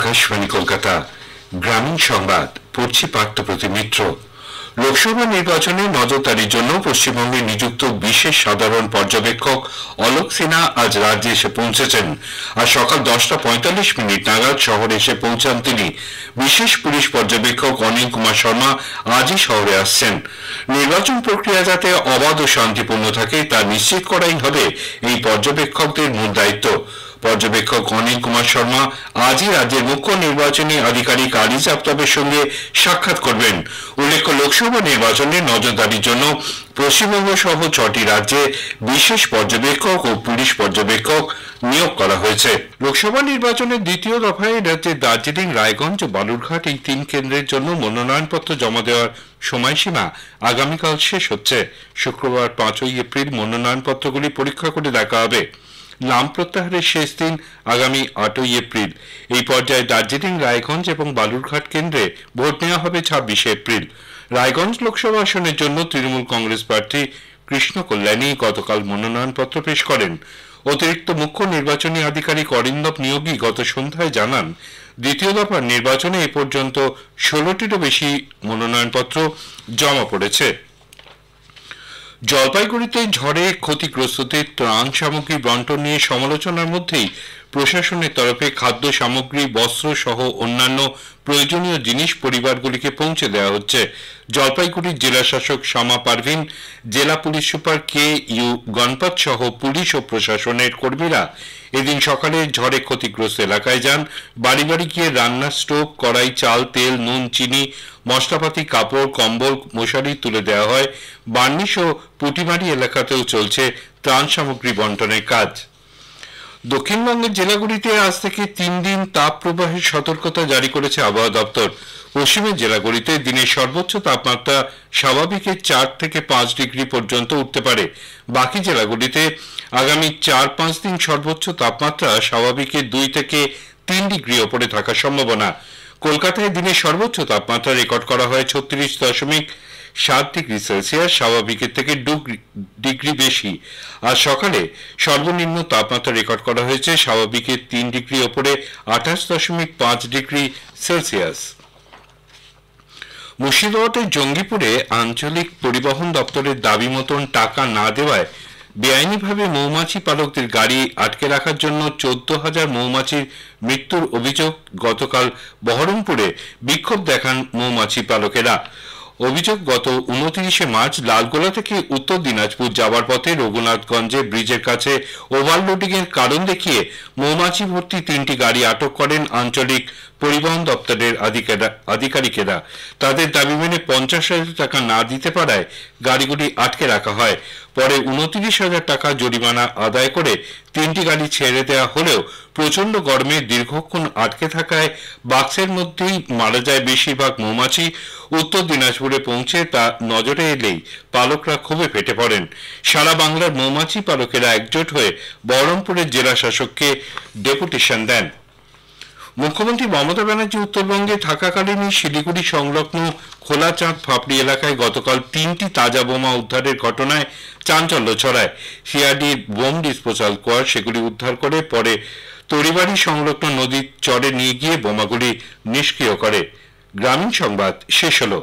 আকাশবাণী কলকাতা গ্রামীণ সংবাদ পড়ছি পার্থপ্রতিম মিত্র। লোকসভা নির্বাচনে নজরদারির জন্য পশ্চিমবঙ্গে নিযুক্ত বিশেষ সাধারণ পর্যবেক্ষক অলোক সিনহা আজ রাজ্যে এসে পৌঁছেছেন। আর সকাল 10:45 নাগাদ শহরে এসে পৌঁছান তিনি। বিশেষ পুলিশ পর্যবেক্ষক অনিল কুমার শর্মা আজই শহরে আসছেন। নির্বাচন প্রক্রিয়া যাতে অবাধ ও শান্তিপূর্ণ থাকে তা নিশ্চিত করাই হবে এই পর্যবেক্ষকদের মূল দায়িত্ব। পর্যবেক্ষক অনিল কুমার শর্মা আজই রাজ্যের মুখ্য নির্বাচনী আধিকারিক আরিজ আফতাবের সঙ্গে সাক্ষাৎ করবেন। উল্লেখ্য, লোকসভা নির্বাচনে নজরদারির জন্য পশ্চিমবঙ্গ সহ 6টি রাজ্যে বিশেষ পর্যবেক্ষক ও পুলিশ পর্যবেক্ষক নিয়োগ করা হয়েছে। লোকসভা নির্বাচনের দ্বিতীয় দফায় রাজ্যের দার্জিলিং, রায়গঞ্জ ও বালুরঘাট এই 3 কেন্দ্রের জন্য মনোনয়নপত্র জমা দেওয়ার সময়সীমা আগামীকাল শেষ হচ্ছে। শুক্রবার 5ই এপ্রিল মনোনয়নপত্রগুলি পরীক্ষা করে দেখা হবে। নাম প্রত্যাহারের শেষ দিন আগামী 8ই এপ্রিল। এই পর্যায়ে দার্জিলিং, রায়গঞ্জ এবং বালুরঘাট কেন্দ্রে ভোট নেওয়া হবে 26শে এপ্রিল। রায়গঞ্জ লোকসভা আসনের জন্য তৃণমূল কংগ্রেস প্রার্থী কৃষ্ণ কল্যাণী গতকাল মনোনয়নপত্র পেশ করেন। অতিরিক্ত মুখ্য নির্বাচনী আধিকারিক অরিন্দম নিয়োগী গত সন্ধ্যায় জানান, দ্বিতীয় দফার নির্বাচনে এ পর্যন্ত 16টিরও বেশি মনোনয়নপত্র জমা পড়েছে। জলপাইগুড়িতে ঝড়ে ক্ষতিগ্রস্তদের ত্রাণ সামগ্রী বন্টন নিয়ে সমালোচনার মধ্যেই প্রশাসনের তরফে খাদ্য সামগ্রী, বস্ত্র সহ অন্যান্য প্রয়োজনীয় জিনিস পরিবারগুলিকে পৌঁছে দেওয়া হচ্ছে। জলপাইগুড়ির জেলা শাসক শামা পারভিন, জেলা পুলিশ সুপার KU গণপত সহ পুলিশ ও প্রশাসনের কর্মীরা এদিন সকালে ঝড়ে ক্ষতিগ্রস্ত এলাকায় যান। বাড়ি বাড়ি গিয়ে রান্নার স্টোভ, কড়াই, চাল, তেল, নুন, চিনি, মশলাপাতি, কাপড়, কম্বল, মশারি তুলে দেওয়া হয়। বার্নিশ ও পুটিমারি এলাকাতেও চলছে ত্রাণ সামগ্রী বন্টনের কাজ। দক্ষিণবঙ্গের জেলাগুলিতে আজ থেকে 3 দিন তাপ প্রবাহের সতর্কতা জারি করেছে আবহাওয়া দপ্তর। পশ্চিমের জেলাগুলিতে দিনের সর্বোচ্চ তাপমাত্রা স্বাভাবিকের 4 থেকে 5 ডিগ্রি পর্যন্ত উঠতে পারে। বাকি জেলাগুলিতে আগামী 4-5 দিন সর্বোচ্চ তাপমাত্রা স্বাভাবিকের 2 থেকে 3 ডিগ্রি ওপরে থাকার সম্ভাবনা। কলকাতায় দিনের সর্বোচ্চ তাপমাত্রা রেকর্ড করা হয় 36.7 ডিগ্রি সেলসিয়াস, স্বাভাবিকের থেকে 2 ডিগ্রি বেশি। আর সকালে সর্বনিম্ন তাপমাত্রা রেকর্ড করা হয়েছে স্বাভাবিকের 3 ডিগ্রি ওপরে 28.5 ডিগ্রি সেলসিয়াস। মুর্শিদাবাদের জঙ্গিপুরে আঞ্চলিক পরিবহন দপ্তরের দাবি মতন টাকা না দেওয়ায় বেআইনিভাবে মৌমাছি পালকদের গাড়ি আটকে রাখার জন্য 14,000 মৌমাছির মৃত্যুর অভিযোগ গতকাল বহরমপুরে বিক্ষোভ দেখান মৌমাছি পালকেরা। অভিযোগ, গত 29শে মার্চ লালগোলা থেকে উত্তর দিনাজপুর যাওয়ার পথে রঘুনাথগঞ্জে ব্রিজের কাছে ওভারলোডিং এর কারণ দেখিয়ে মৌমাছি ভর্তি 3টি গাড়ি আটক করেন আঞ্চলিক পরিবহন দপ্তরের আধিকারিকেরা। তাদের দাবি মেনে 50,000 টাকা না দিতে পারায় গাড়িগুলি আটকে রাখা হয়। পরে 29,000 টাকা জরিমানা আদায় করে 3টি গাড়ি ছেড়ে দেওয়া হলেও প্রচন্ড গরমে দীর্ঘক্ষণ আটকে থাকায় বাক্সের মধ্যেই মারা যায় বেশিরভাগ মৌমাছি। উত্তর দিনাজপুরে পৌঁছে তা নজরে এলেই পালকরা ক্ষোভে ফেটে পড়েন। সারা বাংলার মৌমাছি পালকেরা একজোট হয়ে বহরমপুরের জেলা শাসককে ডেপুটেশন দেন। মুখ্যমন্ত্রী মমতা ব্যানার্জি উত্তরবঙ্গে থাকাকালীনই শিলিগুড়ি সংলগ্ন খোলাচাঁদ ফাপড়ি এলাকায় গতকাল 3টি তাজা বোমা উদ্ধারের ঘটনায় চাঞ্চল্য ছড়ায়। সিআরডির বোম ডিসপোজাল কোয়াড সেগুলি উদ্ধার করে পরে তড়িবাড়ি সংলগ্ন নদীর চরে নিয়ে গিয়ে বোমাগুলি নিষ্ক্রিয় করে। গ্রামীণ সংবাদ শেষ হলো।